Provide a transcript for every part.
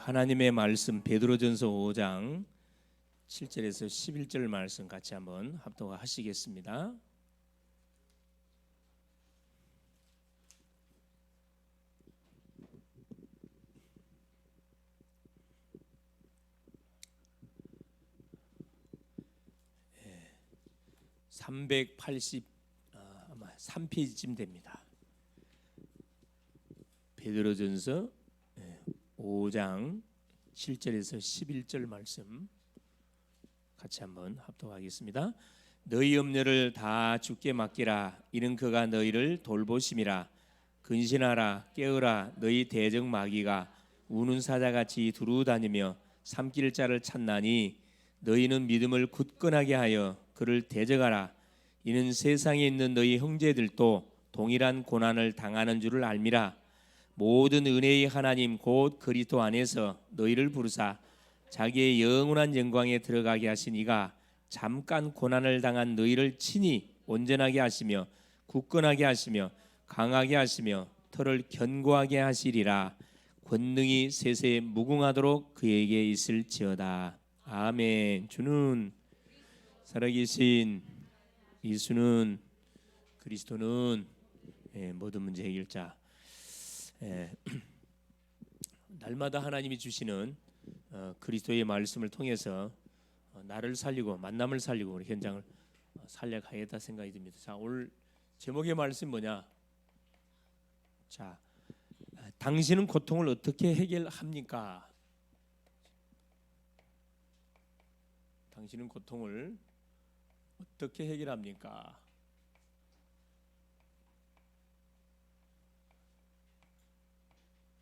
하나님의 말씀 베드로전서 5장 7절에서 11절 말씀 같이 한번 합독하시겠습니다. 예, 383페이지쯤 됩니다. 베드로전서 5장 7절에서 11절 말씀 같이 한번 합독하겠습니다. 너희 염려를 다 주께 맡기라. 이는 그가 너희를 돌보심이라. 근신하라 깨어라. 너희 대적 마귀가 우는 사자같이 두루 다니며 삼킬 자를 찾나니 너희는 믿음을 굳건하게 하여 그를 대적하라. 이는 세상에 있는 너희 형제들도 동일한 고난을 당하는 줄을 알미라. 모든 은혜의 하나님 곧 그리스도 안에서 너희를 부르사 자기의 영원한 영광에 들어가게 하신 이가 잠깐 고난을 당한 너희를 친히 온전하게 하시며 굳건하게 하시며 강하게 하시며 털을 견고하게 하시리라. 권능이 세세에 무궁하도록 그에게 있을지어다. 아멘. 주는 살아계신 예수는 그리스도는 모든 문제 해결자. 날마다 하나님이 주시는 그리스도의 말씀을 통해서 나를 살리고 만남을 살리고 우리 현장을 살려가야겠다 생각이 듭니다. 자, 오늘 제목의 말씀 뭐냐? 자, 당신은 고통을 어떻게 해결합니까? 당신은 고통을 어떻게 해결합니까?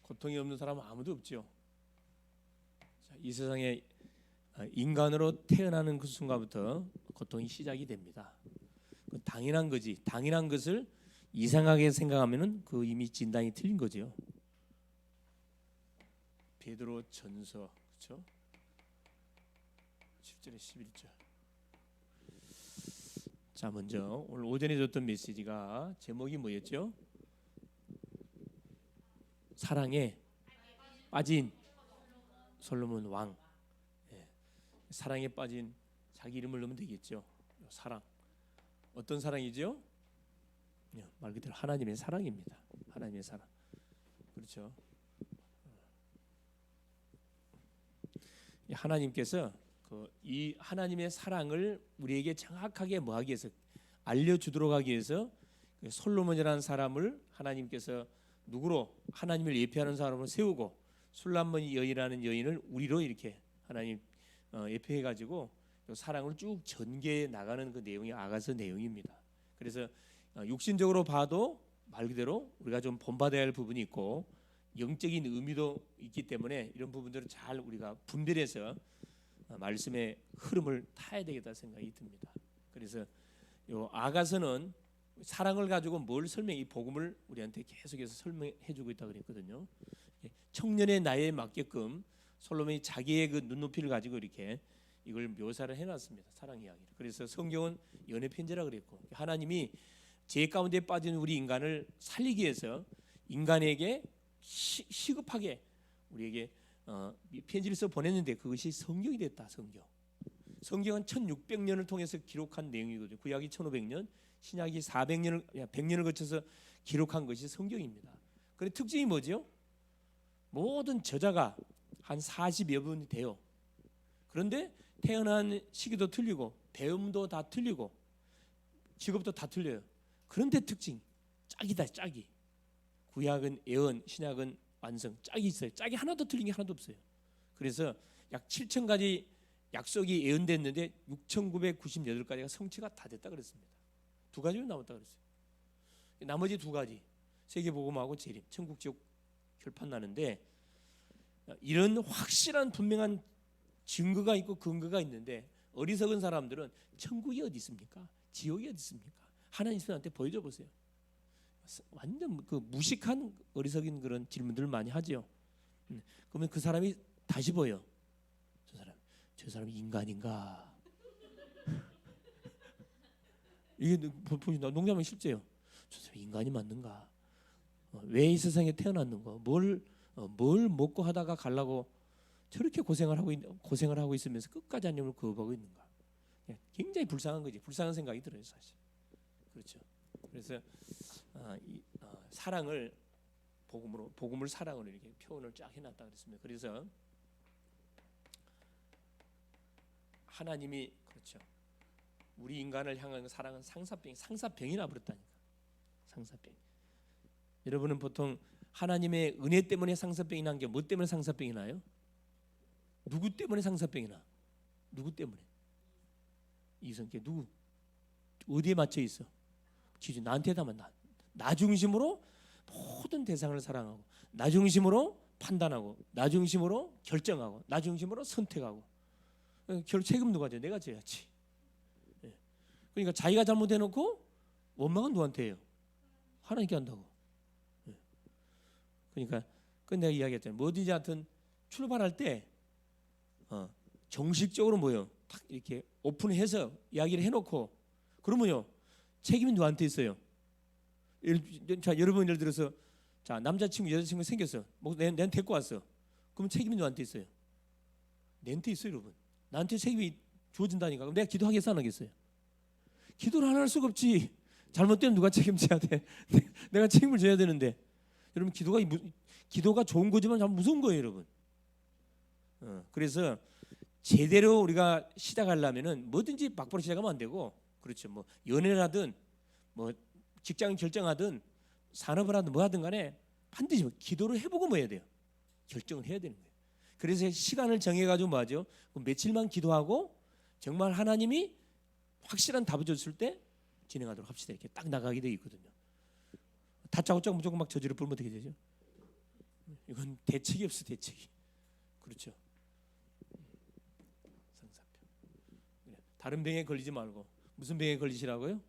고통이 없는 사람은 아무도 없죠. 자, 이 세상에 인간으로 태어나는 그 순간부터 고통이 시작이 됩니다. 당연한 거지. 당연한 것을 이상하게 생각하면은 그 이미 진단이 틀린 거죠. 베드로 전서 그렇죠? 10절에 11절. 자, 먼저 오늘 오전에 줬던 메시지가 제목이 뭐였죠? 사랑에 빠진 솔로몬 왕. 사랑에 빠진 자기 이름을 넣으면 되겠죠. 사랑. 어떤 사랑이죠? 말 그대로 하나님의 사랑입니다. 하나님의 사랑. 그렇죠. 하나님께서 이 하나님의 사랑을 우리에게 정확하게 뭐하기 위해서 알려주도록 하기 위해서 솔로몬이라는 사람을 하나님께서 누구로 하나님을 예표하는 사람으로 세우고 술람몬 여인이라는 여인을 우리로 이렇게 하나님 예표해 가지고 사랑을 쭉 전개해 나가는 그 내용이 아가서 내용입니다. 그래서 육신적으로 봐도 말 그대로 우리가 좀 본받아야 할 부분이 있고 영적인 의미도 있기 때문에 이런 부분들을 잘 우리가 분별해서 말씀의 흐름을 타야 되겠다 생각이 듭니다. 그래서 요 아가서는 사랑을 가지고 뭘 이 복음을 우리한테 계속해서 설명해주고 있다 그랬거든요. 청년의 나이에 맞게끔 솔로몬이 자기의 그 눈높이를 가지고 이렇게 이걸 묘사를 해놨습니다. 사랑 이야기를. 그래서 성경은 연애 편지라 그랬고 하나님이 죄 가운데 빠진 우리 인간을 살리기 위해서 인간에게 시급하게 우리에게 편지를 써 보냈는데 그것이 성경이 됐다. 성경은 1600년을 통해서 기록한 내용이거든요. 구약이 1500년, 신약이 100년을 거쳐서 기록한 것이 성경입니다. 그런데 특징이 뭐죠? 모든 저자가 한 40여 분이 돼요. 그런데 태어난 시기도 틀리고 배움도 다 틀리고 직업도 다 틀려요. 그런데 특징 짝이다. 짝이. 구약은 예언, 신약은 완성. 짝이 있어요. 짝이 하나도 틀린 게 하나도 없어요. 그래서 약 7,000가지 약속이 예언됐는데 6,998가지가 성취가 다 됐다 그랬습니다. 2가지만 남았다 그랬어요. 나머지 2가지 세계복음하고 재림, 천국 지옥 결판 나는데 이런 확실한 분명한 증거가 있고 근거가 있는데 어리석은 사람들은 천국이 어디 있습니까? 지옥이 어디 있습니까? 하나님한테 보여줘 보세요. 완전 그 무식한 어리석인 그런 질문들을 많이 하죠. 그러면 그 사람이 다시 보여. 저 사람이 인간인가? 이게 농담은 실제요. 저 사람이 인간이 맞는가? 왜 이 세상에 태어났는가? 뭘 먹고 하다가 가려고 저렇게 고생을 하고 있으면서 끝까지 하나님을 거부하고 있는가? 굉장히 불쌍한 거지. 불쌍한 생각이 들어요, 사실. 그렇죠. 그래서 사랑을 복음을 사랑으로 이렇게 표현을 쫙 해놨다 그랬습니다. 그래서 하나님이 그렇죠. 우리 인간을 향한 사랑은 상사병이나 버렸다니까. 상사병. 여러분은 보통 하나님의 은혜 때문에 상사병이 난 게 뭐 때문에 상사병이 나요? 누구 때문에 상사병이 나? 누구 때문에? 이성계 누구? 어디에 맞춰 있어? 기준 나한테다만 나 중심으로 모든 대상을 사랑하고, 나 중심으로 판단하고, 나 중심으로 결정하고, 나 중심으로 선택하고. 결국 책임 누가 져? 내가 져야지. 그러니까 자기가 잘못해놓고 원망은 누구한테 해요? 하나님께 한다고. 그러니까 내가 이야기했잖아요. 뭐든지 하여튼 출발할 때 정식적으로 뭐요? 딱 이렇게 오픈해서 이야기를 해놓고, 그러면요 책임이 누구한테 있어요? 자, 여러분 예를 들어서 자, 남자친구 여자친구 생겼어. 뭐 내가 데리고 왔어. 그럼 책임이 누구한테 있어요? 내한테 있어요, 여러분. 나한테 책임이 주어진다니까. 그럼 내가 기도하겠어, 안 하겠어요? 기도를 안 할 수가 없지. 잘못되면 누가 책임져야 돼? 내가 책임을 져야 되는데. 여러분 기도가 좋은 거지만 참 무서운 거예요, 여러분. 그래서 제대로 우리가 시작하려면은 뭐든지 막바로 시작하면 안 되고, 그렇죠. 뭐 연애라든 뭐 직장 결정하든 산업을 하든 뭐 하든 간에 반드시 기도를 해보고 뭐 해야 돼요? 결정을 해야 되는 거예요. 그래서 시간을 정해가지고 뭐하죠? 며칠만 기도하고 정말 하나님이 확실한 답을 줬을 때 진행하도록 합시다. 이렇게 딱 나가게 돼 있거든요. 다짜고짜 무조건 막 저지를 부르면 어떻게 되죠? 이건 대책이 없어, 대책이. 그렇죠. 상사병. 다른 병에 걸리지 말고 무슨 병에 걸리시라고요?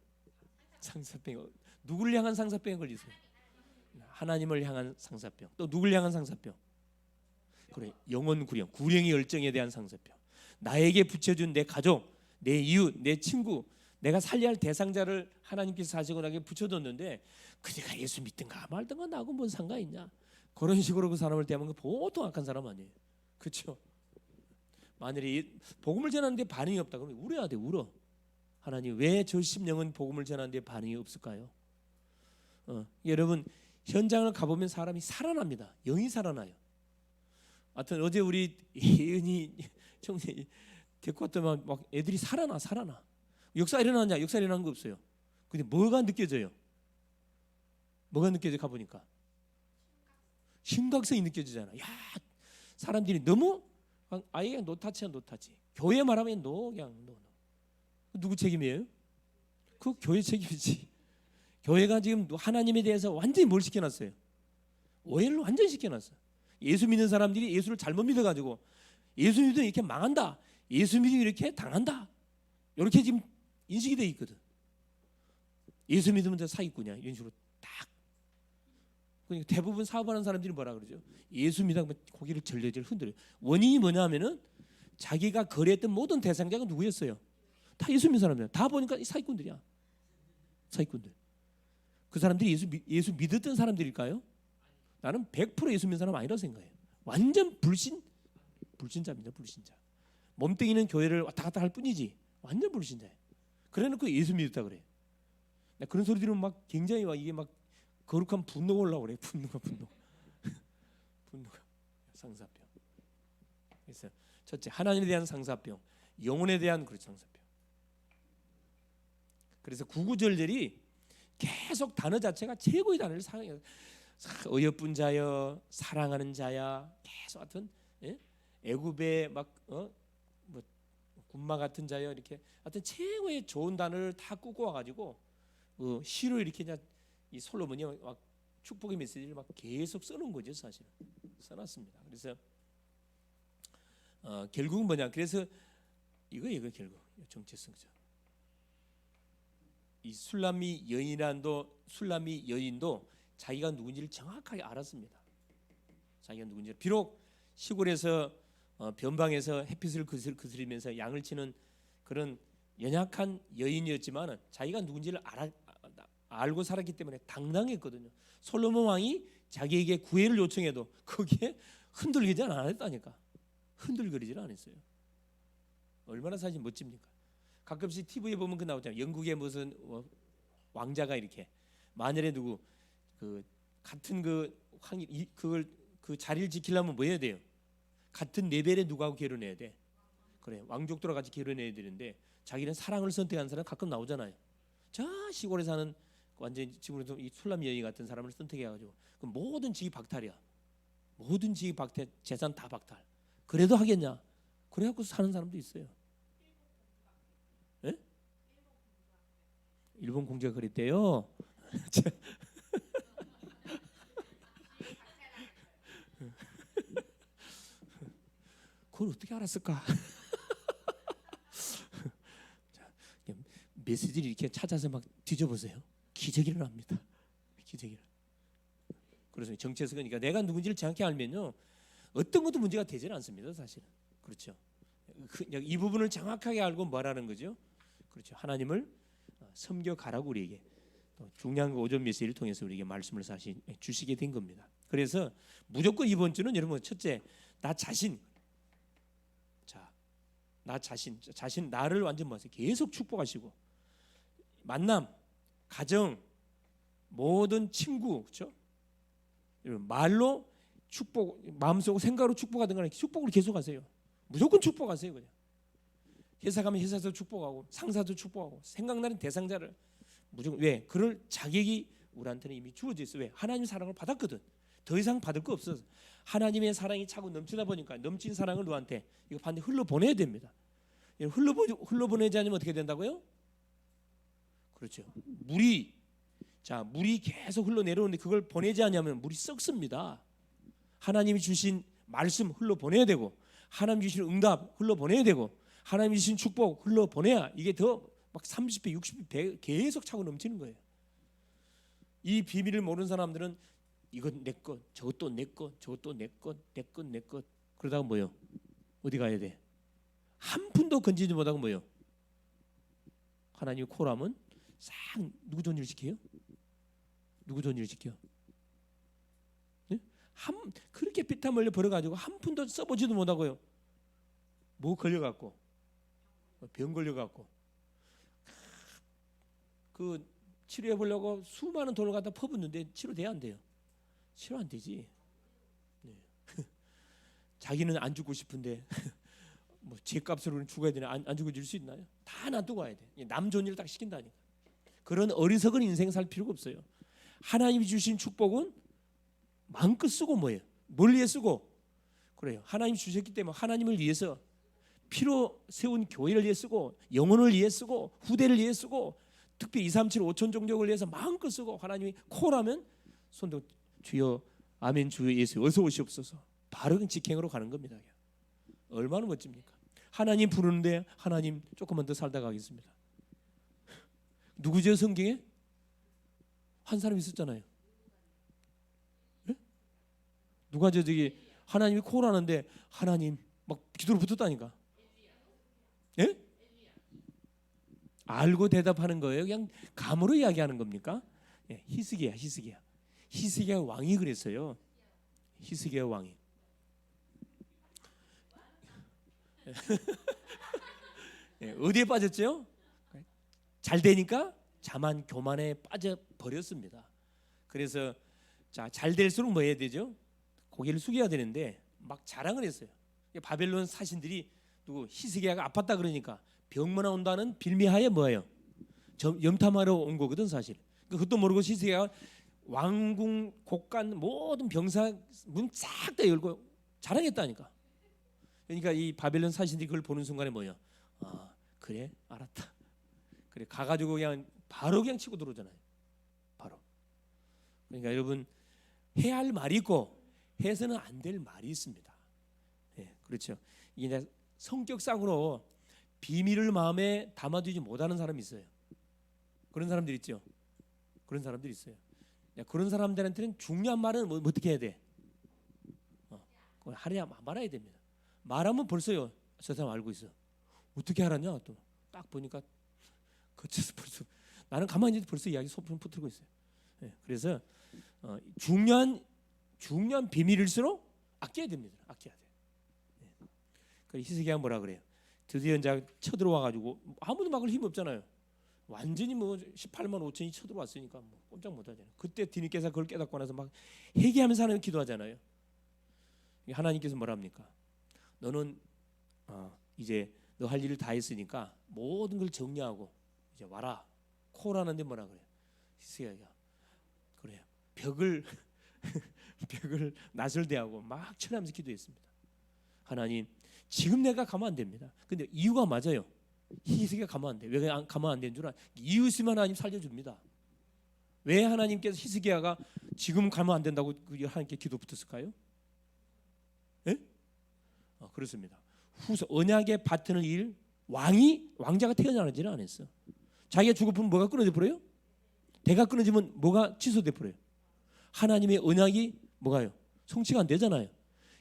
상사병. 누구를 향한 상사병에 걸리세요? 하나님을 향한 상사병. 또 누구를 향한 상사병? 그래, 영혼 구령의 열정에 대한 상사병. 나에게 붙여준 내 가족, 내 이웃, 내 친구, 내가 살려야 할 대상자를 하나님께서 사시고나게 붙여뒀는데 그대가 예수 믿든가 말든가 나하고 뭔 상관이 있냐? 그런 식으로 그 사람을 대하면 그 보통 악한 사람 아니에요. 그렇죠? 만일에 복음을 전하는데 반응이 없다 그러면 울어야 돼. 울어. 하나님 왜 저 심령은 복음을 전하는데 반응이 없을까요? 여러분 현장을 가보면 사람이 살아납니다. 영이 살아나요. 하여튼 어제 우리 예은이 청년이 데리고 왔더만 막 애들이 살아나. 역사 일어나냐? 역사 일어난 거 없어요. 근데 뭐가 느껴져요? 뭐가 느껴져? 가보니까 심각성이 느껴지잖아. 야, 사람들이 너무 아예 그냥 노타치야. 교회 말하면 그냥 누구 책임이에요? 그 교회 책임이지. 교회가 지금 하나님에 대해서 완전히 뭘 시켜놨어요? 오해를 완전히 시켜놨어. 예수 믿는 사람들이 예수를 잘못 믿어가지고 예수 믿으면 이렇게 망한다. 예수 믿으면 이렇게 당한다. 이렇게 지금 인식이 돼 있거든. 예수 믿으면 저 사기꾼이야. 이런 식으로 딱. 그러니까 대부분 사업하는 사람들이 뭐라 그러죠? 예수 믿으면 고개를 절레절 흔들어요. 원인이 뭐냐면은 자기가 거래했던 모든 대상자가 누구였어요? 다 예수 믿는 사람이야. 다 보니까 이 사기꾼들이야. 사기꾼들. 그 사람들이 예수 믿었던 사람들일까요? 나는 100% 예수 믿는 사람 아니라고 생각해요. 완전 불신자입니다. 불신자. 몸뚱이는 교회를 왔다 갔다 할 뿐이지 완전 불신자예요. 그래놓고 예수 믿었다 그래. 그런 소리 들으면 막 굉장히 막 이게 막 거룩한 분노가 올라오고 그래. 분노가 상사병. 그래서 첫째 하나님에 대한 상사병, 영혼에 대한 그런 상사병. 그래서 구구절절이 계속 단어 자체가 최고의 단어를 사용해요. 어여쁜 자여, 사랑하는 자야, 계속 하여튼 애굽의 막 뭐 군마 같은 자여 이렇게 하여튼 최고의 좋은 단어를 다 꾸고 와가지고 시로 이렇게 그냥 이 솔로몬이 막 축복의 메시지를 막 계속 써놓은 거죠. 사실은 써놨습니다. 그래서 결국은 뭐냐? 그래서 이거 결국 정체성이죠. 이 술람미 여인도 자기가 누군지를 정확하게 알았습니다. 자기가 누군지. 비록 시골에서 변방에서 햇빛을 그스리면서 양을 치는 그런 연약한 여인이었지만 자기가 누군지를 알고 살았기 때문에 당당했거든요. 솔로몬 왕이 자기에게 구애를 요청해도 거기에 흔들리지 않았다니까. 흔들거리질 않았어요. 얼마나 사실 멋집니까? 가끔씩 TV에 보면 그 나오잖아요. 영국의 무슨 왕자가 이렇게 만일에 누구 그 같은 그걸 그 자리를 지키려면 뭐 해야 돼요? 같은 레벨의 누구하고 결혼해야 돼? 그래, 왕족들과 같이 결혼해야 되는데 자기는 사랑을 선택한 사람 가끔 나오잖아요. 저 시골에 사는 완전 지금으로 이 술람 여인 같은 사람을 선택해가지고 그 모든 직위 박탈이야. 모든 직위 박탈, 재산 다 박탈. 그래도 하겠냐? 그래갖고 사는 사람도 있어요. 예? 일본 공주가 그랬대요. 그걸 어떻게 알았을까? 메시지를 이렇게 찾아서 막 뒤져보세요. 기적이 일어납니다. 기적이. 그래서 정체성은 그러니까 내가 누군지를 정확히 알면요 어떤 것도 문제가 되지는 않습니다. 사실은. 그렇죠. 이 부분을 정확하게 알고 뭐라는 거죠? 그렇죠. 하나님을 섬겨가라고 우리에게 또 중요한 오전 메시지를 통해서 우리에게 말씀을 사실 주시게 된 겁니다. 그래서 무조건 이번 주는 여러분 첫째 나 자신, 나 자신 나를 완전 뭐하세요? 계속 축복하시고 만남, 가정, 모든 친구, 그렇죠? 여러분 말로 축복, 마음속으로 생각으로 축복하든 간에 축복을 계속하세요. 무조건 축복하세요. 그냥 회사 가면 회사도 축복하고 상사도 축복하고 생각나는 대상자를 무조건 왜? 그럴 자격이 우리한테는 이미 주어져 있어. 왜? 하나님의 사랑을 받았거든. 더 이상 받을 거 없어서 하나님의 사랑이 차고 넘치다 보니까 넘친 사랑을 너한테 이거 반드시 흘러 보내야 됩니다. 흘러 보내지 않으면 어떻게 된다고요? 그렇죠. 물이 계속 흘러 내려오는데 그걸 보내지 않으면 물이 썩습니다. 하나님이 주신 말씀 흘러 보내야 되고 하나님 주신 응답 흘러 보내야 되고 하나님 주신 축복 흘러 보내야 이게 더 막 30배, 60배 계속 차고 넘치는 거예요. 이 비밀을 모르는 사람들은 이건 내 것, 저것도 내 것, 저것도 내 것, 내 것, 내 것. 그러다가 뭐요? 어디 가야 돼? 한 푼도 건지지 못하고 뭐요? 하나님이 콜하면 싹 누구 존재를 지켜요? 누구 존재를 지켜? 네? 그렇게 피땀 흘려 벌어가지고 한 푼도 써보지도 못하고요. 뭐 걸려갖고 병 걸려갖고 그 치료해 보려고 수많은 돈을 갖다 퍼붓는데 치료돼야 안 돼요. 치료 안 되지. 네. 자기는 안 죽고 싶은데 뭐 죗값으로는 죽어야 되나 안 죽어질 수 있나요? 다 놔두고 와야 돼. 남 좋은 일을 딱 시킨다니까. 그런 어리석은 인생 살 필요가 없어요. 하나님이 주신 축복은 마음껏 쓰고 뭐예요? 뭘 위해 쓰고? 그래요. 하나님 주셨기 때문에 하나님을 위해서 피로 세운 교회를 위해 쓰고 영혼을 위해 쓰고 후대를 위해 쓰고 특히 2, 3, 7, 5천 종족을 위해서 마음껏 쓰고 하나님이 콜하면 손도 주여 아멘 주 예수 어서 오시옵소서 바로 직행으로 가는 겁니다. 얼마나 멋집니까? 하나님 부르는데 하나님 조금만 더 살다 가겠습니다. 누구죠 성경에? 한 사람 있었잖아요. 네? 누가 저기 하나님이 콜하는데 하나님 막 기도로 붙었다니까. 예? 알고 대답하는 거예요? 그냥 감으로 이야기하는 겁니까? 예, 히스기야 왕이 그랬어요. 히스기야 왕이. 예, 어디에 빠졌죠? 잘 되니까 자만 교만에 빠져 버렸습니다. 그래서 잘 될수록 뭐 해야 되죠? 고개를 숙여야 되는데 막 자랑을 했어요. 바벨론 사신들이 누구 히스기야가 아팠다 그러니까 병문안 온다는 빌미하에 뭐예요? 염탐하러 온 거거든 사실. 그것도 모르고 히스기야가 왕궁 곡간 모든 병사 문 싹 다 열고 자랑했다니까. 그러니까 이 바벨론 사신들이 그걸 보는 순간에 뭐예요? 아 그래 알았다. 그래 가가지고 그냥 바로 그냥 치고 들어오잖아요. 바로. 그러니까 여러분 해야 할 말이 있고 해서는 안 될 말이 있습니다. 예, 그렇죠. 이게 성격상으로 비밀을 마음에 담아두지 못하는 사람이 있어요. 그런 사람들 있죠. 그런 사람들 있어요. 그런 사람들한테는 중요한 말은 뭐 어떻게 해야 돼? 그걸 하려야 말아야 됩니다. 말하면 벌써요. 저 사람 알고 있어. 어떻게 알았냐? 또 딱 보니까 거쳐서 벌써 나는 가만히 있는데 벌써 이야기 소품 붙들고 있어요. 네, 그래서 중요한 비밀일수록 아껴야 됩니다. 아껴야 돼. 네. 그래 히스기야가 뭐라 그래요? 드디어 이제 쳐들어와 가지고 아무도 막을 힘 없잖아요. 완전히 뭐 18만 5천이 쳐들어왔으니까 뭐 꼼짝 못하잖아요. 그때 디니께서 그걸 깨닫고 나서 막 회개하면서 하나님 기도하잖아요. 하나님께서 뭐랍니까? 너는 이제 너 할 일을 다 했으니까 모든 걸 정리하고 이제 와라. 코라는데 뭐라 그래요? 히스기야가 그래요. 벽을 낯을 대하고 막 쳐내면서 기도했습니다. 하나님, 지금 내가 가면 안 됩니다. 근데 이유가 맞아요. 히스기야가 가면 안 돼. 왜 가면 안 되는 줄 알아? 이유 있으면 하나님 살려줍니다. 왜 하나님께서 히스기야가 지금 가면 안 된다고 하나님께 기도 붙었을까요? 예? 그렇습니다. 후서 언약의 바튼을 일 왕자가 태어나지는 않았어. 자기가 죽어보면 뭐가 끊어져 버려요? 대가 끊어지면 뭐가 취소돼 버려요? 하나님의 언약이 뭐가요? 성취가 안 되잖아요.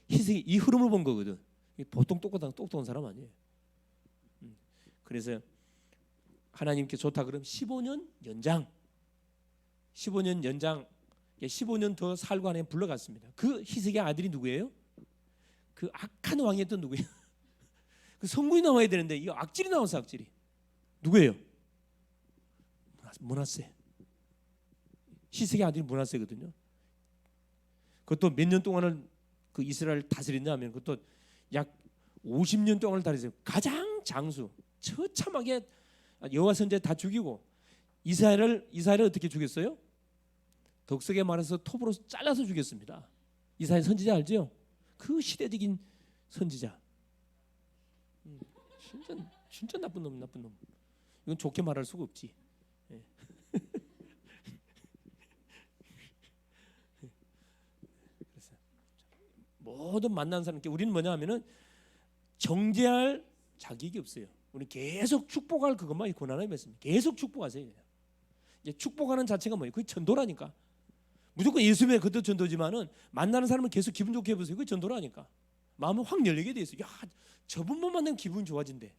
히스기 이 흐름을 본 거거든. 보통 똑똑한 사람 아니에요. 그래서 하나님께 좋다 그러면 15년 연장 15년 더 살고 하나님 불러갔습니다. 그 히스기야 아들이 누구예요? 그 악한 왕이었던 누구예요? 그 성군이 나와야 되는데 이 악질이 나와서 악질이 누구예요? 므낫세. 히스기야 아들이 므낫세거든요. 그것도 몇 년 동안을 그 이스라엘 다스렸냐 하면 그것도 약 50년 동안을 다스렸어요. 가장 장수 처참하게 여호와 선지자 다 죽이고 이스라엘을 어떻게 죽였어요? 덕석에 말해서 톱으로 잘라서 죽였습니다. 이스라엘 선지자 알죠? 그 시대적인 선지자. 진짜 나쁜 놈. 이건 좋게 말할 수가 없지. 예. 그래서 모든 만난 사람께 우리는 뭐냐 하면은 정죄할 자격이 없어요. 우리 계속 축복할 그것만 고난을 맺습니다. 계속 축복하세요. 그냥. 이제 축복하는 자체가 뭐예요? 그게 전도라니까. 무조건 예수 믿으면 그것도 전도지만은 만나는 사람은 계속 기분 좋게 해보세요. 그게 전도라니까. 마음을 확 열리게 돼 있어요. 야, 저분만 만나면 기분 좋아진대.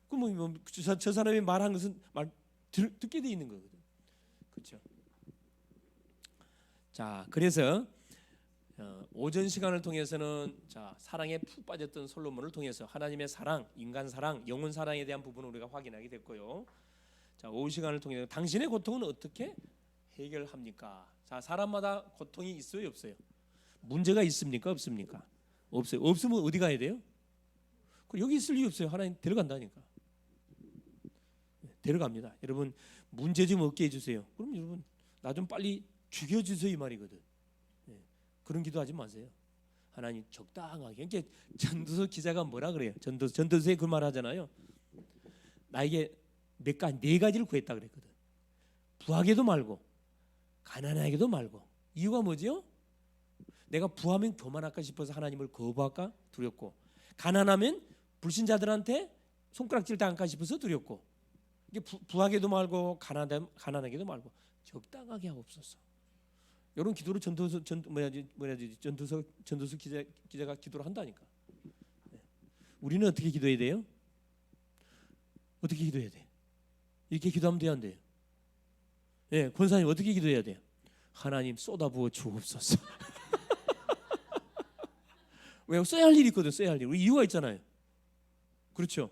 그럼 저 사람이 말한 것은 듣게 돼 있는 거거든. 그렇죠? 자, 그래서 오전 시간을 통해서는 사랑에 푹 빠졌던 솔로몬을 통해서 하나님의 사랑, 인간 사랑, 영혼 사랑에 대한 부분을 우리가 확인하게 됐고요. 자, 오후 시간을 통해서 당신의 고통은 어떻게 해결합니까? 자, 사람마다 고통이 있어요, 없어요? 문제가 있습니까, 없습니까? 없어요. 없으면 어디 가야 돼요? 여기 있을 이유 없어요. 하나님 데려간다니까. 데려갑니다. 여러분 문제 좀 없게 해주세요. 그럼 여러분 나 좀 빨리 죽여주세요 이 말이거든. 그런 기도하지 마세요. 하나님 적당하게. 이게 전도서 기자가 뭐라 그래요? 전도서에 그 말 하잖아요. 나에게 네 가지를 구했다 그랬거든. 부하게도 말고 가난하게도 말고. 이유가 뭐지요? 내가 부하면 교만할까 싶어서 하나님을 거부할까 두렵고, 가난하면 불신자들한테 손가락질 당할까 싶어서 두렵고, 이게 부하게도 말고 가난하게도 말고 적당하게 하옵소서. 이런 기도를 전도서 기자가 기도를 한다니까. 우리는 어떻게 기도해야 돼요? 어떻게 기도해야 돼? 이렇게 기도하면 돼요, 안 돼요? 예, 권사님 어떻게 기도해야 돼요? 하나님 쏟아부어 주옵소서. 왜? 써야 할 일이 있거든. 써야 할 일. 우리 이유가 있잖아요. 그렇죠?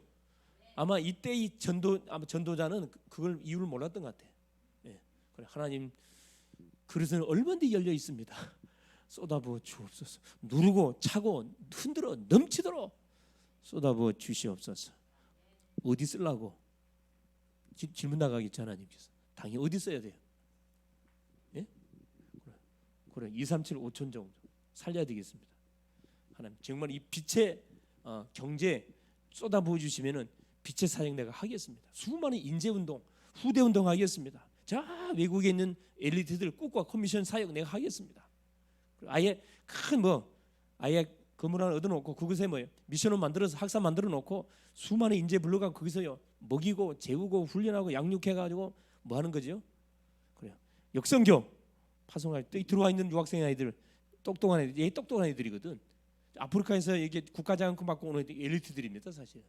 아마 이때 이 전도자는 그걸 이유를 몰랐던 것 같아. 예, 그래, 하나님 그릇은 얼마든지 열려 있습니다. 쏟아부어 주옵소서. 누르고 차고 흔들어 넘치도록 쏟아부어 주시옵소서. 어디 쓰려고? 질문 나가겠죠, 하나님께서. 당연히 어디 써야 돼요? 예? 그래 2, 3, 7, 5천 정도 살려야 되겠습니다. 하나님 정말 이 빛의 경제 쏟아부어 주시면은 빛의 사역 내가 하겠습니다. 수많은 인재운동, 후대운동 하겠습니다. 자, 외국에 있는 엘리트들 꿈과 커미션 사역 내가 하겠습니다. 아예 큰 아예 건물 하나 얻어놓고 그것에 미션을 만들어서 학사 만들어 놓고 수많은 인재 불러가고 거기서요 먹이고 재우고 훈련하고 양육해가지고 뭐 하는 거죠? 그래요. 역성교 파송할 때 들어와 있는 유학생 아이들 똑똑한 애들, 얘 똑똑한 애들이거든. 아프리카에서 이게 국가장학금 받고 오는 엘리트들입니다, 사실.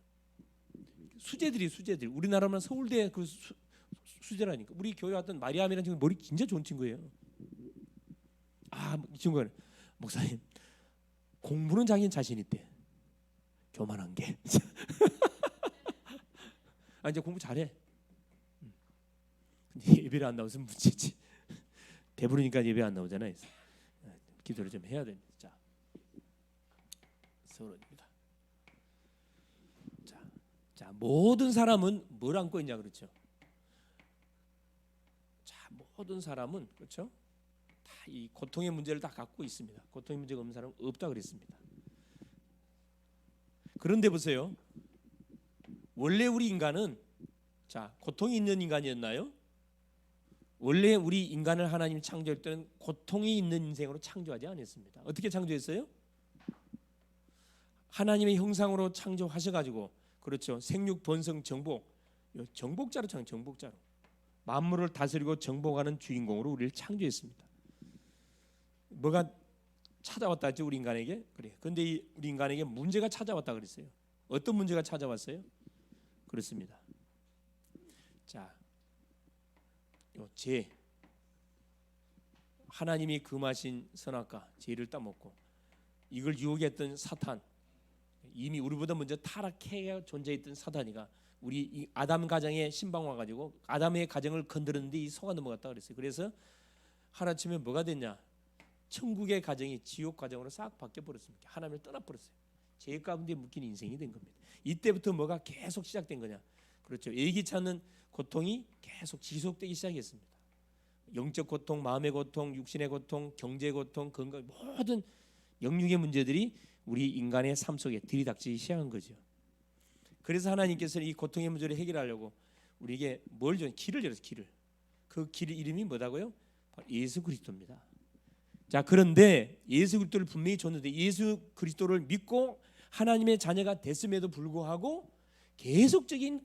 수재들이. 우리나라만 서울대 그 수재라니까. 우리 교회 왔던 마리암이라는 친구 머리 진짜 좋은 친구예요. 이 친구는 목사님 공부는 자기는 자신 있대. 교만한 게. 아, 이제 공부 잘해. 근데 예배를 안 나와서 문제지. 배부르니까 예배 안 나오잖아요. 기도를 좀 해야 됩니다. 자, 서론입니다. 자, 모든 사람은 뭘 안고 있냐 그렇죠? 자, 모든 사람은 그렇죠? 다 이 고통의 문제를 다 갖고 있습니다. 고통의 문제가 없는 사람은 없다 그랬습니다. 그런데 보세요. 원래 우리 인간은 자, 고통이 있는 인간이었나요? 원래 우리 인간을 하나님이 창조할 때는 고통이 있는 인생으로 창조하지 않았습니다. 어떻게 창조했어요? 하나님의 형상으로 창조하셔가지고 그렇죠. 생육, 번성, 정복, 정복자로 정복자로 만물을 다스리고 정복하는 주인공으로 우리를 창조했습니다. 뭐가 찾아왔다 했죠 우리 인간에게? 그래. 근데 우리 인간에게 문제가 찾아왔다 그랬어요. 어떤 문제가 찾아왔어요? 그렇습니다. 자, 죄. 하나님이 금하신 선악과 죄를 따먹고 이걸 유혹했던 사탄. 이미 우리보다 먼저 타락해 존재했던 사탄이가 우리 이 아담 가정에 신방 와가지고 아담의 가정을 건드렸는데 이 속아 넘어갔다 그랬어요. 그래서 하루아침에 뭐가 됐냐? 천국의 가정이 지옥 가정으로 싹 바뀌어 버렸습니다. 하나님을 떠나 버렸어요. 죄 가운데 묶인 인생이 된 겁니다. 이때부터 뭐가 계속 시작된 거냐? 그렇죠. 예기치 않는 고통이 계속 지속되기 시작했습니다. 영적 고통, 마음의 고통, 육신의 고통, 경제 고통, 건강 모든 영육의 문제들이 우리 인간의 삶 속에 들이닥치기 시작한 거죠. 그래서 하나님께서는 이 고통의 문제를 해결하려고 우리에게 뭘 줘? 길을 열어서 길을. 그 길의 이름이 뭐다고요? 예수 그리스도입니다. 자, 그런데 예수 그리스도를 분명히 줬는데 예수 그리스도를 믿고 하나님의 자녀가 됐음에도 불구하고 계속적인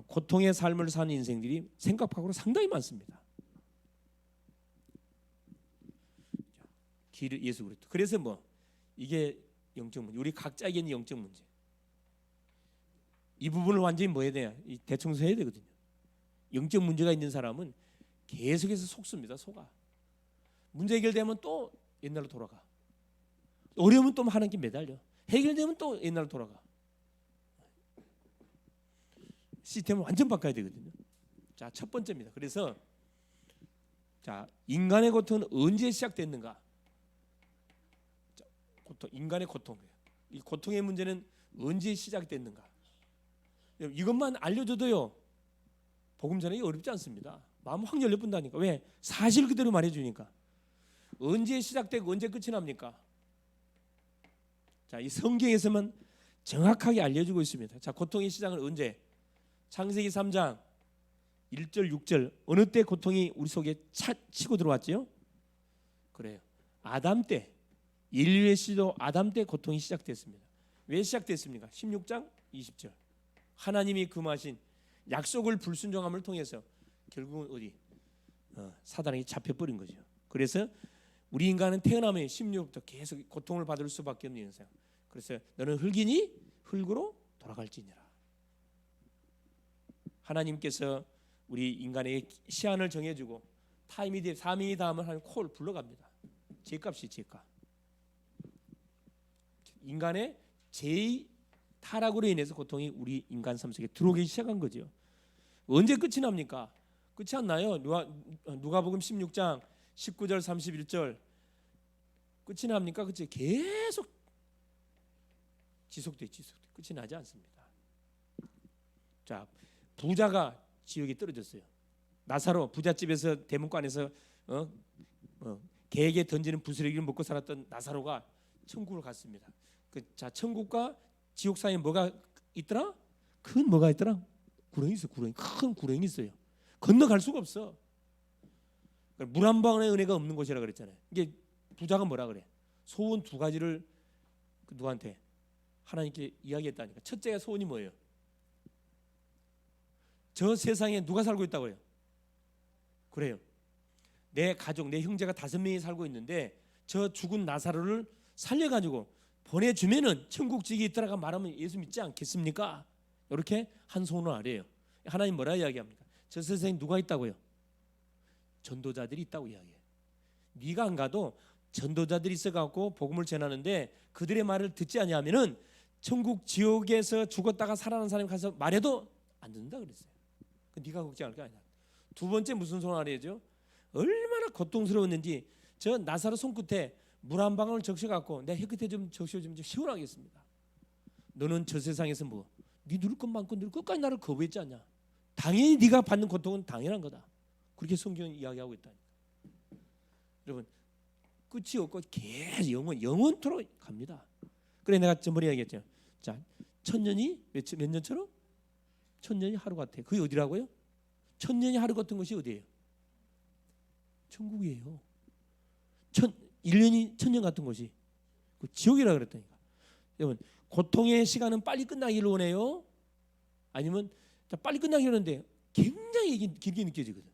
고통의 삶을 사는 인생들이 생각 밖으로 상당히 많습니다. 길을 예수 그리스도. 그래서 뭐 이게 영적 문제. 우리 각자에게는 영적 문제. 이 부분을 완전히 뭐 해야 돼요? 대청소해야 되거든요. 영적 문제가 있는 사람은 계속해서 속습니다. 속아. 문제 해결되면 또 옛날로 돌아가. 어려우면 또 하나님께 매달려. 해결되면 또 옛날로 돌아가. 시스템을 완전 바꿔야 되거든요. 자, 첫 번째입니다. 그래서 자, 인간의 고통은 언제 시작됐는가? 자, 고통, 인간의 고통. 이 고통의 문제는 언제 시작됐는가? 이것만 알려줘도요. 복음 전하기 어렵지 않습니다. 마음 확 열려본다니까. 왜? 사실 그대로 말해주니까. 언제 시작되고 언제 끝이 납니까? 자, 이 성경에서만 정확하게 알려주고 있습니다. 자, 고통의 시작은 언제? 창세기 3장 1절 6절 어느 때 고통이 우리 속에 치고 들어왔지요? 그래요. 아담 때, 인류의 시도 아담 때 고통이 시작됐습니다. 왜 시작됐습니까? 16장 20절 하나님이 금하신 약속을 불순종함을 통해서 결국은 어디? 사단에게 잡혀버린 거죠. 그래서 우리 인간은 태어나면 16부터 계속 고통을 받을 수밖에 없는 인생. 그래서 너는 흙이니 흙으로 돌아갈지니라. 하나님께서 우리 인간에게 시한을 정해주고 타임이 돼 3일이 다음은 하나님 콜 불러갑니다. 죄값이 죄값. 인간의 죄의 타락으로 인해서 고통이 우리 인간 삶 속에 들어오기 시작한 거죠. 언제 끝이 납니까? 끝이 안 나요. 누가복음 16장 19절 31절 끝이 납니까? 그치? 계속 지속돼 끝이 나지 않습니다. 자, 부자가 지옥에 떨어졌어요. 나사로 부잣집에서 대문관에서 개에게 던지는 부스러기를 먹고 살았던 나사로가 천국을 갔습니다. 자, 천국과 지옥 사이에 뭐가 있더라? 큰 뭐가 있더라? 구렁이 있어. 큰 구렁이 있어요. 건너갈 수가 없어. 물 한 방울의 은혜가 없는 곳이라 그랬잖아요. 이게 부자가 뭐라 그래? 소원 두 가지를 누구한테? 하나님께 이야기했다니까. 첫째가 소원이 뭐예요? 저 세상에 누가 살고 있다고 해요? 그래요. 내 가족, 내 형제가 5명이 살고 있는데 저 죽은 나사로를 살려가지고 보내주면은 천국지기 있더라가 말하면 예수 믿지 않겠습니까? 이렇게 한 소원을 아래요. 하나님 뭐라 이야기합니까? 저 세상에 누가 있다고요? 전도자들이 있다고 이야기해요. 네가 안 가도 전도자들이 있어갖고 복음을 전하는데 그들의 말을 듣지 아니하면은 천국 지옥에서 죽었다가 살아난 사람이 가서 말해도 안 듣는다 그랬어요. 네가 걱정할 게 아니야. 두 번째 무슨 소리죠? 얼마나 고통스러웠는지 저 나사로 손끝에 물 한 방울 적셔갖고 내 혀끝에 좀 적셔주면 좀 시원하겠습니다. 너는 저 세상에서 뭐 네 누릴 것 많고 늘 끝까지 나를 거부했지 않냐. 당연히 네가 받는 고통은 당연한 거다. 그렇게 성경은 이야기하고 있다니까. 여러분 끝이 없고 계속 영원토록 갑니다. 그래 내가 전번에 이야기했죠. 자, 천년이 몇 년처럼? 천년이 하루 같아. 그게 어디라고요? 천년이 하루 같은 것이 어디예요? 천국이에요. 1년이 천년 같은 것이 그 지옥이라 그랬다니까. 여러분 고통의 시간은 빨리 끝나기를 원해요? 아니면 빨리 끝나기를 원하는데 굉장히 길게 느껴지거든.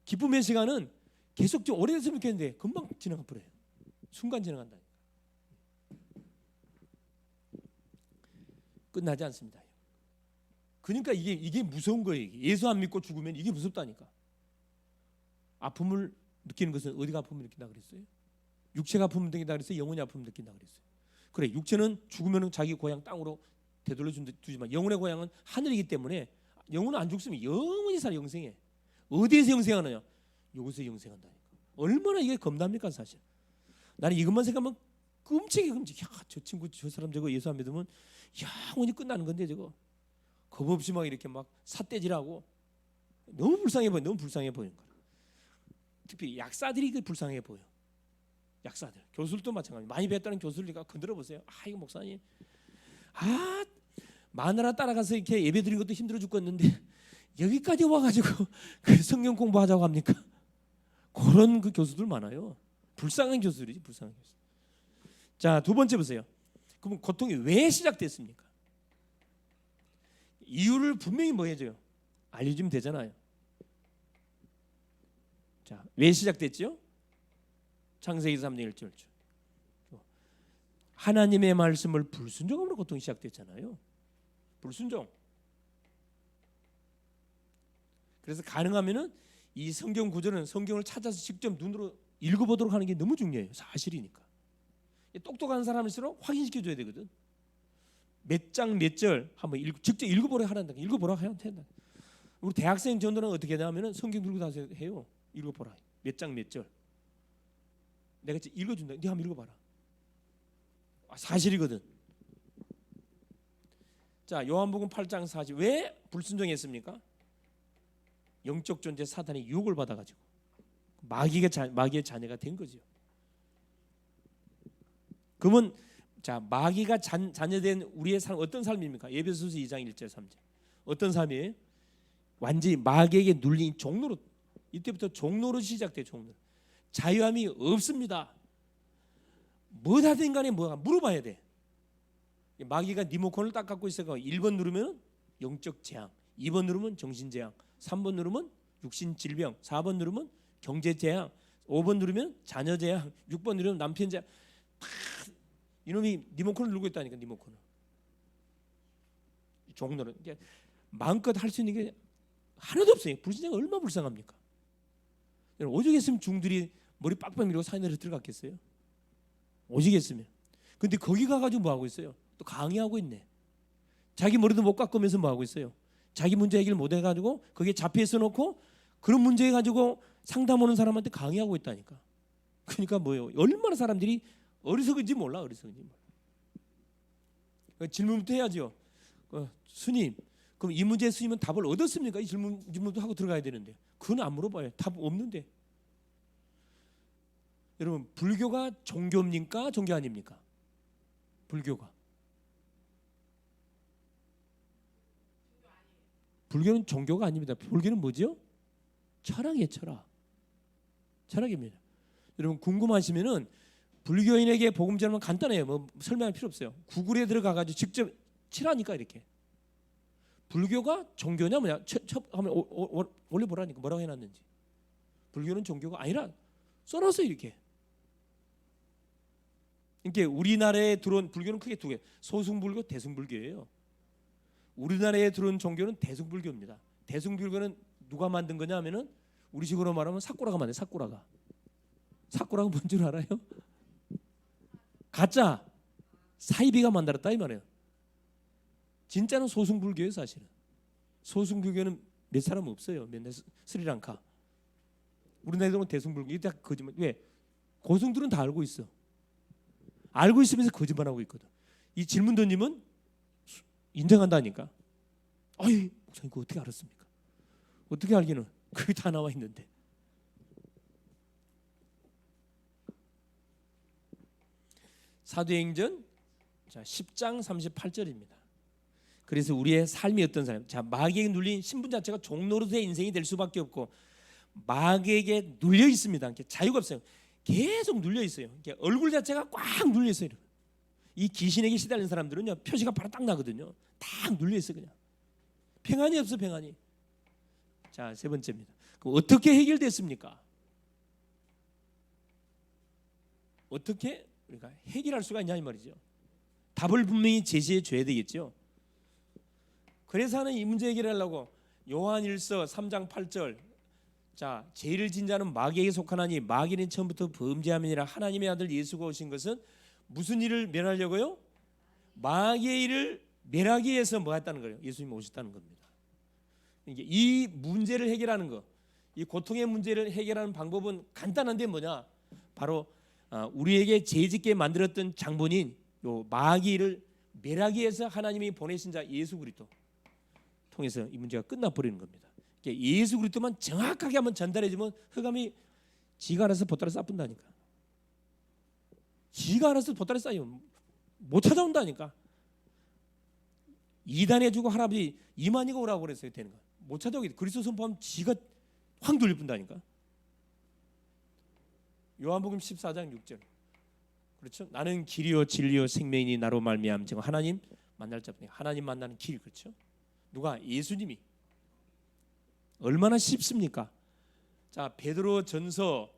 기쁨의 시간은 계속 좀 오래됐으면 좋겠는데 금방 지나가 버려요. 순간 지나간다. 끝나지 않습니다. 그러니까 이게 무서운 거예요. 예수 안 믿고 죽으면 이게 무섭다니까. 아픔을 느끼는 것은 어디가 아픔을 느낀다 그랬어요? 육체가 아픔을 느낀다 그랬어요? 영혼이 아픔을 느낀다 그랬어요? 그래, 육체는 죽으면 자기 고향 땅으로 되돌려 주지만 영혼의 고향은 하늘이기 때문에 영혼은 안 죽으면 영원히 살아. 영생해. 어디에서 영생하느냐? 여기서 영생한다니까. 얼마나 이게 겁납니까 사실. 나는 이것만 생각하면 끔찍해. 야, 저 친구 저 사람 저거 예수 안 믿으면 영원히 끝나는 건데 저거 겁 없이 막 이렇게 막 삿대질하고 너무 불쌍해 보여. 너무 불쌍해 보이는 거야. 특히 약사들이 그 불쌍해 보여. 약사들, 교수들도 마찬가지. 많이 배웠다는 교수들이가 건드려 보세요. 아 이거 목사님, 아 마누라 따라가서 이렇게 예배 드리는 것도 힘들어 죽겠는데 여기까지 와가지고 그 성경 공부하자고 합니까? 그런 그 교수들 많아요. 불쌍한 교수들이지, 불쌍한 교수. 자, 두 번째 보세요. 그럼 고통이 왜 시작됐습니까? 이유를 분명히 뭐 해줘요? 알려주면 되잖아요. 자, 왜 시작됐죠? 창세기 3장 1절. 하나님의 말씀을 불순종함으로 고통이 시작됐잖아요. 불순종. 그래서 가능하면은 이 성경 구절은 성경을 찾아서 직접 눈으로 읽어보도록 하는 게 너무 중요해요. 사실이니까. 똑똑한 사람일수록 확인시켜줘야 되거든. 몇 장 몇 절 한번 직접 읽어보라 하란다. 읽어보라 해야 된다. 우리 대학생 전도는 어떻게 하냐면은 성경 들고 다녀서 해요. 읽어보라. 몇 장 몇 절. 내가 읽어준다. 네 한번 읽어봐라. 사실이거든. 자, 요한복음 8장 40. 왜 불순종했습니까? 영적 존재 사탄이 유혹을 받아가지고 마귀의 자녀가 된 거죠. 그러면 자, 마귀가 자녀된 우리의 삶 어떤 삶입니까? 에베소서 2장 1절 3절. 어떤 삶이에요? 완전히 마귀에게 눌린 종노릇. 이때부터 종노릇이 시작돼요. 종노릇. 자유함이 없습니다. 뭐 하든 간에 뭐가 물어봐야 돼. 마귀가 리모컨을 딱 갖고 있어서 1번 누르면 영적 재앙, 2번 누르면 정신 재앙, 3번 누르면 육신 질병, 4번 누르면 경제 재앙, 5번 누르면 자녀 재앙, 6번 누르면 남편 재앙. 다 이놈이 리모컨을 누르고 있다니까. 리모컨을. 종로는 마음껏 할 수 있는 게 하나도 없어요. 불신자가 얼마나 불쌍합니까? 오죽했으면 중들이 머리 빡빡 밀고 산에 들어갔겠어요? 오죽했으면. 근데 거기 가가지고 뭐 하고 있어요? 또 강의하고 있네. 자기 머리도 못 깎으면서 뭐 하고 있어요? 자기 문제 해결 못 해가지고 거기에 잡혀 있어 놓고 그런 문제 해가지고 상담 오는 사람한테 강의하고 있다니까. 그러니까 뭐예요? 얼마나 사람들이 어리석은지 몰라. 어리석은지 몰라. 질문부터 해야죠. 스님, 그럼 이 문제에 스님은 답을 얻었습니까? 이 질문도 하고 들어가야 되는데 그건 안 물어봐요. 답 없는데. 여러분, 불교가 종교입니까? 종교 아닙니까? 불교가. 불교는 종교가 아닙니다. 불교는 뭐죠? 철학이에요. 철학. 철학입니다. 여러분 궁금하시면은 불교인에게 복음 전하면 간단해요. 뭐 설명할 필요 없어요. 구글에 들어가가지고 직접 치라니까 이렇게. 불교가 종교냐 뭐냐 하면 올려보라니까 뭐라고 해놨는지. 불교는 종교가 아니라 써놨어요 이렇게. 이게 우리나라에 들어온 불교는 크게 두 개. 소승불교, 대승불교예요. 우리나라에 들어온 종교는 대승불교입니다. 대승불교는 누가 만든 거냐면은 우리 식으로 말하면 사쿠라가 만든. 사쿠라가 뭔 줄 알아요? 가짜. 사이비가 만들었다 이 말이에요. 진짜는 소승불교예요. 사실은 소승불교는 몇 사람 없어요. 맨날 스리랑카. 우리나라에도 대승불교 이게 다 거짓말. 왜? 고승들은 다 알고 있어. 알고 있으면서 거짓말하고 있거든. 이 질문 던지면 인정한다니까. 아이 목사님 그거 어떻게 알았습니까? 어떻게 알기는 그게 다 나와 있는데. 사도행전 10장 38절입니다. 그래서 우리의 삶이 어떤 사람? 자, 마귀에게 눌린 신분 자체가 종노릇의 인생이 될 수밖에 없고 마귀에게 눌려 있습니다. 자유가 없어요. 계속 눌려 있어요. 얼굴 자체가 꽉 눌려 있어요. 이 귀신에게 시달린 사람들은요 표시가 바로 딱 나거든요. 딱 눌려 있어 그냥. 평안이 없어 평안이. 자, 세 번째입니다. 그럼 어떻게 해결됐습니까? 어떻게 우리가 해결할 수가 있냐 이 말이죠. 답을 분명히 제시해 줘야 되겠죠. 그래서 하는 이 문제 해결하려고 요한일서 3장 8절 자 죄를 진 자는 마귀에게 속하나니 마귀는 처음부터 범죄함이니라. 하나님의 아들 예수가 오신 것은 무슨 일을 멸하려고요? 마귀의 일을 멸하기 위해서 뭐 했다는 거예요? 예수님이 오셨다는 겁니다. 이 문제를 해결하는 거, 이 고통의 문제를 해결하는 방법은 간단한데 뭐냐? 바로 우리에게 죄짓게 만들었던 장본인 요 마귀를 멸하기 위해서 하나님이 보내신 자 예수 그리스도 통해서 이 문제가 끝나버리는 겁니다. 예수 그리스도만 정확하게 한번 전달해주면 흑암이 지가 알아서 보따리 싸뿐다니까. 지가 알아서 보따리 싸요. 못 찾아온다니까. 이단해주고 할아버지 이만희가 오라고 그랬어요. 되는 거. 못 찾아오게. 그리스도 선포하면 지가 확 돌릴 뿐다니까. 요한복음 14장 6절. 그렇죠? 나는 길이요 진리요 생명이니 나로 말미암 지금 하나님 만날 자뿐이에요. 하나님 만나는 길. 그렇죠? 누가? 예수님이. 얼마나 쉽습니까? 자, 베드로 전서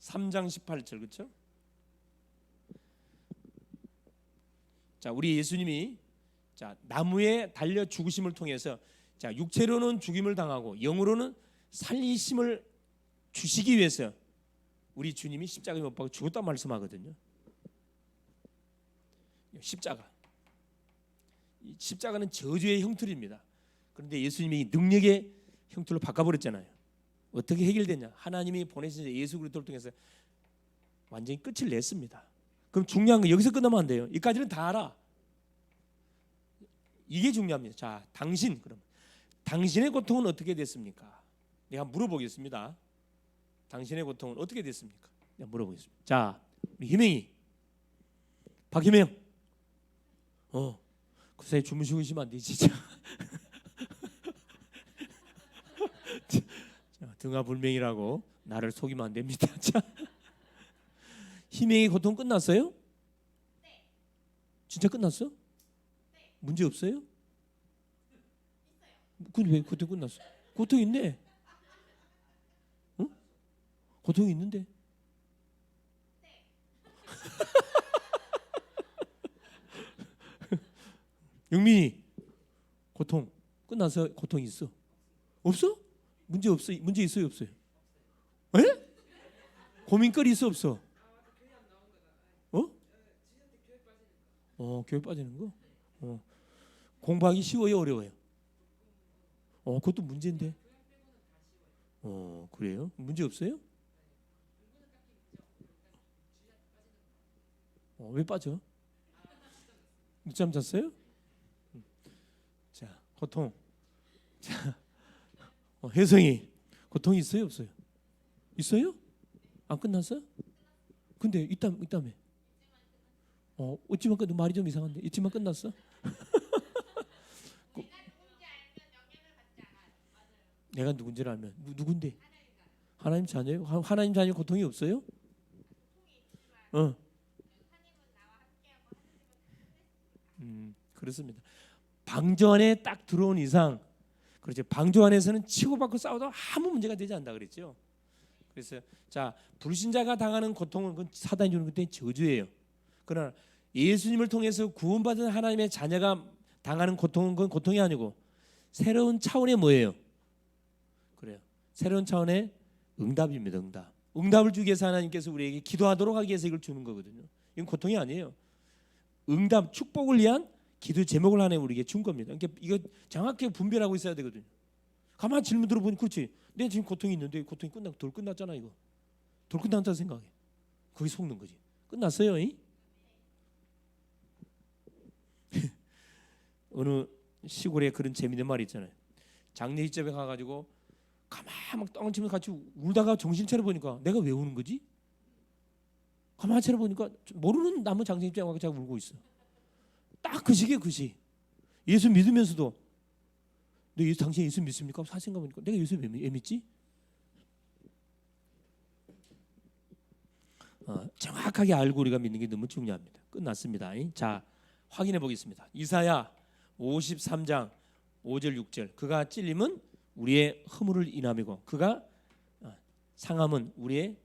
3장 18절. 그렇죠? 자, 우리 예수님이 자, 나무에 달려 죽으심을 통해서 자, 육체로는 죽임을 당하고 영으로는 살리심을 주시기 위해서 우리 주님이 십자가에 못 박혀 죽었다 말씀하거든요. 십자가. 이 십자가는 저주의 형틀입니다. 그런데 예수님이 능력의 형틀로 바꿔버렸잖아요. 어떻게 해결됐냐? 하나님이 보내신 예수 그리스도를 통해서 완전히 끝을 냈습니다. 그럼 중요한 건 여기서 끝나면 안 돼요. 이까지는 다 알아. 이게 중요합니다. 자, 그럼 당신의 고통은 어떻게 됐습니까? 내가 물어보겠습니다. 당신의 고통은 어떻게 됐습니까? 내가 물어보겠습니다. 자, 우리 희명이, 박희명, 그 사이 주무시고 있으면 안 되지 진짜. 등하불명이라고 나를 속이면 안 됩니다. 자, 희명이 고통 끝났어요? 네. 진짜 끝났어? 네. 문제 없어요? 있어요. 근데 왜 고통 끝났어? 고통 있네. 응? 고통이 있는데. 네. 영민이 고통 끝나서 고통 있어? 없어? 문제 없어? 문제 있어요 없어요? 에? 고민거리 있어 없어? 교회 빠지는 거? 공부하기 쉬워요 어려워요? 그것도 문제인데. 그래요? 문제 없어요? 왜 빠져? 늦잠 잤어요? 자, 고통. 자, 혜성이 고통 있어요 없어요? 있어요? 안 끝났어? 근데 있다며. 어찌만 끝 말이 좀 이상한데 있지만 끝났어? 내가 누군지를 알면 누군데? 하나님 자녀요? 하나님 자녀 고통이 없어요? 그렇습니다. 방주 안에 딱 들어온 이상, 그렇죠. 방주 안에서는 치고받고 싸워도 아무 문제가 되지 않는다 그랬죠. 그래서 자, 불신자가 당하는 고통은 그건 사단이 주는 것도 저주예요. 그러나 예수님을 통해서 구원받은 하나님의 자녀가 당하는 고통은 그건 고통이 아니고 새로운 차원의 뭐예요? 그래요. 새로운 차원의 응답입니다. 응답을 주기 위해서 하나님께서 우리에게 기도하도록 하기 위해서 이걸 주는 거거든요. 이건 고통이 아니에요. 응답, 축복을 위한 기도 제목을 하나님 우리에게 준 겁니다. 그러니까 이거 정확하게 분별하고 있어야 되거든요. 가만히 질문 들어보니 그렇지. 내 지금 고통이 있는데 고통이 돌 끝났잖아 이거. 돌 끝났다고 생각해. 거기 속는 거지. 끝났어요. 어느 시골에 그런 재미있는 말이 있잖아요. 장례식집에 가가지고 가만 막 똥치면서 같이 울다가 정신 차려 보니까 내가 왜 우는 거지? 가만 차려 보니까 모르는 남은 장례식집에 가서 자꾸 울고 있어. 딱 그 시기에 그 시. 예수 믿으면서도 너 당신 예수 믿습니까? 사생각 보니까 내가 예수 왜 믿지? 정확하게 알고 우리가 믿는 게 너무 중요합니다. 끝났습니다. 자, 확인해 보겠습니다. 이사야 53장 5절 6절. 그가 찔림은 우리의 허물을 인함이고 그가 상함은 우리의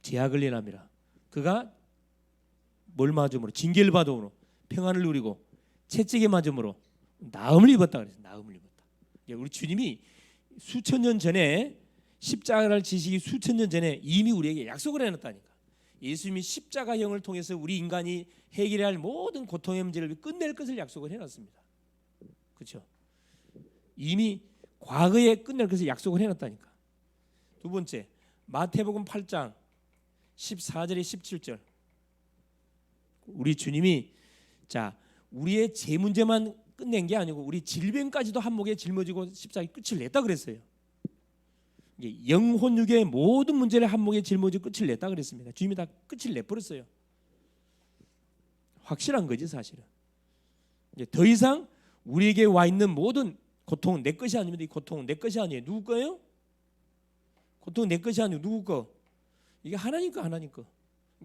죄악을 인함이라. 그가 뭘 맞음으로 징계를 받음으로 평안을 누리고 채찍에 맞음으로 나음을 입었다 그랬어요. 나음을 입었다. 우리 주님이 수천 년 전에 십자가를 지시기 수천 년 전에 이미 우리에게 약속을 해놨다니까. 예수님이 십자가형을 통해서 우리 인간이 해결해야 할 모든 고통의 문제를 끝낼 것을 약속을 해놨습니다. 그렇죠? 이미 과거에 끝낼 것을 약속을 해놨다니까. 두 번째, 마태복음 8장 14절에 17절. 우리 주님이 자 우리의 죄 문제만 끝낸 게 아니고 우리 질병까지도 한 목에 짊어지고 십자가에 끝을 냈다 그랬어요. 영혼육의 모든 문제를 한 목에 짊어지고 끝을 냈다 그랬습니다. 주님이 다 끝을 내버렸어요. 확실한 거지 사실은. 더 이상 우리에게 와 있는 모든 고통은 내 것이 아닙니다. 이 고통은 내 것이 아니에요. 누구 거예요? 고통은 내 것이 아니고 누구 거? 이게 하나님 거, 하나님 거.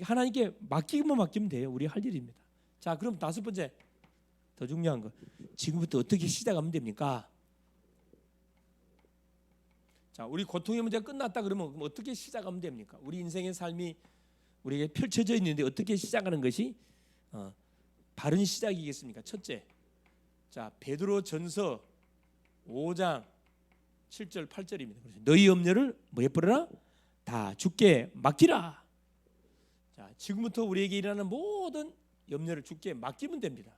하나님께 맡기면 돼요. 우리 할 일입니다. 자, 그럼 다섯 번째 더 중요한 거. 지금부터 어떻게 시작하면 됩니까? 자, 우리 고통의 문제가 끝났다 그러면 어떻게 시작하면 됩니까? 우리 인생의 삶이 우리에게 펼쳐져 있는데 어떻게 시작하는 것이 바른 시작이겠습니까? 첫째, 자 베드로전서 5장 7절 8절입니다. 너희 염려를 뭐 해버려라? 다 주께 맡기라. 자, 지금부터 우리에게 일어나는 모든 염려를 주께 맡기면 됩니다.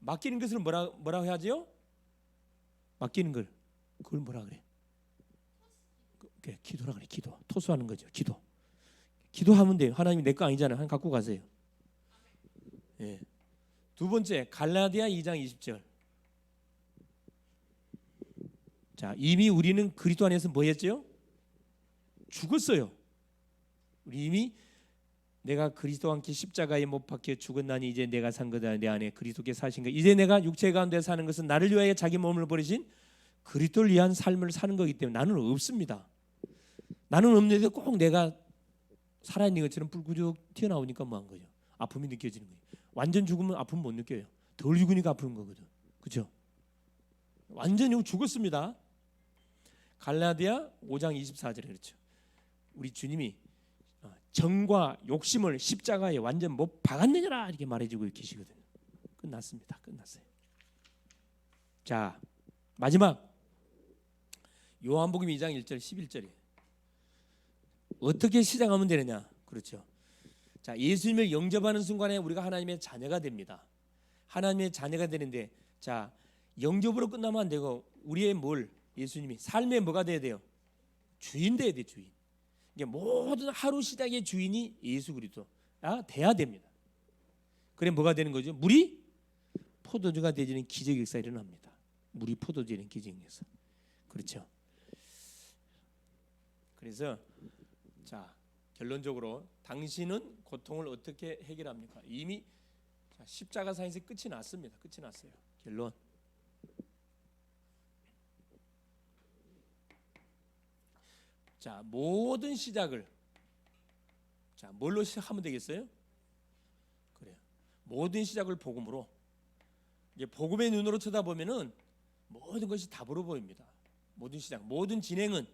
맡기는 것을 뭐라고 해야죠? 맡기는 걸 그걸 뭐라 그래? 기도라 그래. 기도. 토수하는 거죠. 기도. 기도하면 돼요. 하나님이 내 거 아니잖아요. 하나님 갖고 가세요. 예. 두 번째 갈라디아 2장 20절. 자, 이미 우리는 그리스도 안에서 뭐 했죠? 죽었어요. 우리 이미 내가 그리스도와 함께 십자가에 못 박혀 죽었나니 이제 내가 산 거다. 내 안에 그리스도께 사신 것. 이제 내가 육체 가운데 사는 것은 나를 위하여 자기 몸을 버리신 그리스도를 위한 삶을 사는 거기 때문에 나는 없습니다. 나는 없는데 꼭 내가 살아있는 것처럼 불구죽 튀어나오니까 뭐한 거죠? 아픔이 느껴지는 거예요. 완전 죽으면 아픔 못 느껴요. 덜 죽으니까 아픈 거거든. 그렇죠? 완전히 죽었습니다. 갈라디아 5장 24절에 그렇죠. 우리 주님이 정과 욕심을 십자가에 완전 못 박았느냐라 이렇게 말해주고 계시거든요. 끝났습니다. 끝났어요. 자, 마지막 요한복음 2장 1절 11절이에요. 어떻게 시작하면 되느냐? 그렇죠. 자, 예수님을 영접하는 순간에 우리가 하나님의 자녀가 됩니다. 하나님의 자녀가 되는데, 자, 영접으로 끝나면 안 되고 우리의 뭘 예수님이 삶에 뭐가 돼야 돼요? 주인 돼야 돼. 주인. 이게 모든 하루 시작의 주인이 예수 그리스도가 돼야 됩니다. 그래 뭐가 되는 거죠? 물이 포도주가 되지는 기적 역사 일어납니다. 물이 포도주는 기적 역사. 그렇죠. 그래서 자 결론적으로 당신은 고통을 어떻게 해결합니까? 이미 십자가상에서 끝이 났습니다. 끝이 났어요. 결론. 자 모든 시작을 자 뭘로 시작하면 되겠어요? 그래요. 모든 시작을 복음으로. 이제 복음의 눈으로 쳐다보면은 모든 것이 답으로 보입니다. 모든 시작, 모든 진행은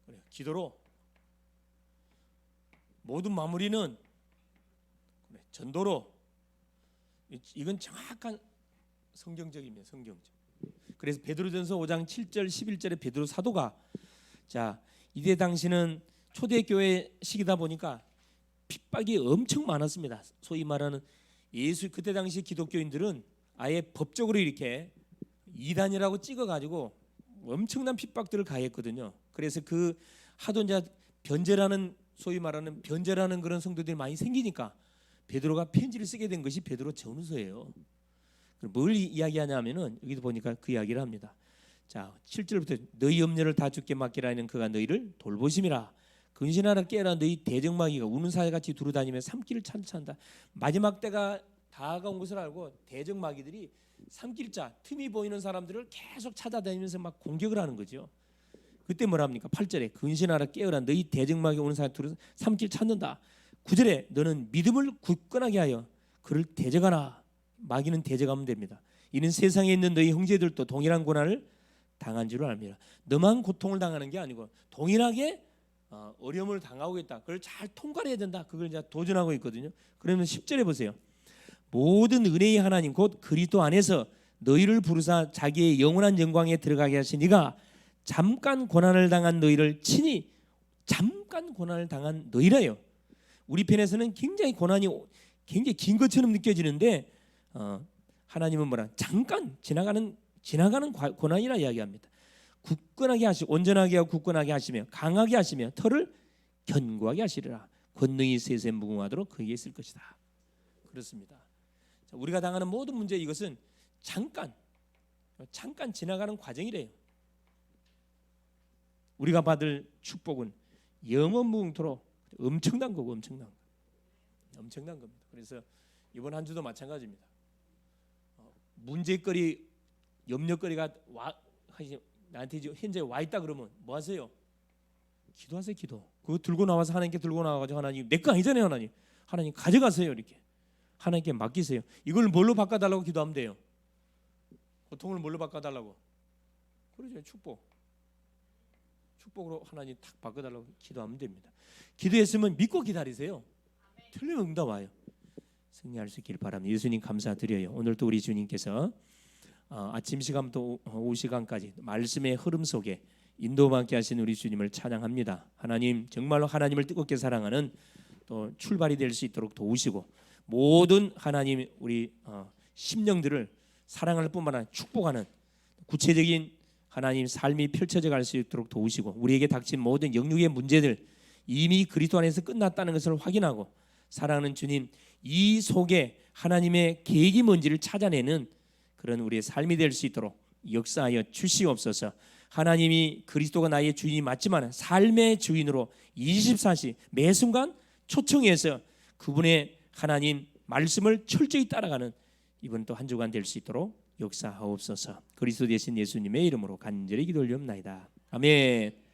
그래요. 기도로. 모든 마무리는 그래, 전도로. 이건 정확한 성경적입니다. 성경적. 그래서 베드로전서 5장 7절 11절에 베드로 사도가 자 이때 당시는 초대교회 시기다 보니까 핍박이 엄청 많았습니다. 소위 말하는 예수 그때 당시 기독교인들은 아예 법적으로 이렇게 이단이라고 찍어가지고 엄청난 핍박들을 가했거든요. 그래서 그 하도 이제 변제라는 소위 말하는 변제라는 그런 성도들이 많이 생기니까 베드로가 편지를 쓰게 된 것이 베드로 전후서예요. 뭘 이야기하냐면은 여기도 보니까 그 이야기를 합니다. 자, 7절부터 너희 염려를 다 주께 맡기라 하는 그가 너희를 돌보심이라. 근신하라 깨어라 너희 대적마귀가 우는 사자같이 두루다니며 삼키를 찬다. 마지막 때가 다가온 것을 알고 대적마귀들이 삼킬자 틈이 보이는 사람들을 계속 찾아다니면서 막 공격을 하는 거죠. 그때 뭐랍니까? 8절에 근신하라 깨어라 너희 대적마귀가 우는 사자 두루 삼킬 찾는다. 9절에 너는 믿음을 굳건하게 하여 그를 대적하라. 마귀는 대적하면 됩니다. 이는 세상에 있는 너희 형제들도 동일한 고난을 당한 줄을 압니다. 너만 고통을 당하는 게 아니고 동일하게 어려움을 당하고 있다. 그걸 잘 통과해야 된다. 그걸 이제 도전하고 있거든요. 그러면 10절에 보세요. 모든 은혜의 하나님 곧 그리스도 안에서 너희를 부르사 자기의 영원한 영광에 들어가게 하시니가 잠깐 고난을 당한 너희를 친히 잠깐 고난을 당한 너희라요. 우리 편에서는 굉장히 고난이 굉장히 긴 것처럼 느껴지는데 하나님은 뭐라 잠깐 지나가는 고난이라 이야기합니다. 굳건하게 하시고 온전하게 하고 굳건하게 하시며 강하게 하시며 털을 견고하게 하시리라. 권능이 세세 무궁하도록 그에게 있을 것이다. 그렇습니다. 자, 우리가 당하는 모든 문제 이것은 잠깐 지나가는 과정이래요. 우리가 받을 축복은 영원 무궁토록 엄청난 거고 엄청난 겁니다. 그래서 이번 한 주도 마찬가지입니다. 문제거리, 염려거리가 나한테 현재 와 있다 그러면 뭐 하세요? 기도하세요. 기도. 그거 들고 나와서 하나님께 들고 나와가지고 하나님 내 거 아니잖아요. 하나님 가져가세요. 이렇게 하나님께 맡기세요. 이걸 뭘로 바꿔달라고 기도하면 돼요? 고통을 뭘로 바꿔달라고? 그러죠. 축복으로 하나님 탁 바꿔달라고 기도하면 됩니다. 기도했으면 믿고 기다리세요. 틀리면 응답 와요. 승리할 수 있기를 바랍니다. 예수님 감사드려요. 오늘도 우리 주님께서 아침 시간부터 오후 시간까지 말씀의 흐름 속에 인도받게 하신 우리 주님을 찬양합니다. 하나님 정말로 하나님을 뜨겁게 사랑하는 또 출발이 될 수 있도록 도우시고 모든 하나님 우리 심령들을 사랑할 뿐만 아니라 축복하는 구체적인 하나님 삶이 펼쳐져 갈 수 있도록 도우시고 우리에게 닥친 모든 영육의 문제들 이미 그리스도 안에서 끝났다는 것을 확인하고 사랑하는 주님 이 속에 하나님의 계획이 뭔지를 찾아내는 그런 우리의 삶이 될 수 있도록 역사하여 주시옵소서. 하나님이 그리스도가 나의 주인이 맞지만 삶의 주인으로 24시 매 순간 초청해서 그분의 하나님 말씀을 철저히 따라가는 이번 또 한 주간 될 수 있도록 역사하옵소서. 그리스도 되신 예수님의 이름으로 간절히 기도 올리옵나이다. 아멘.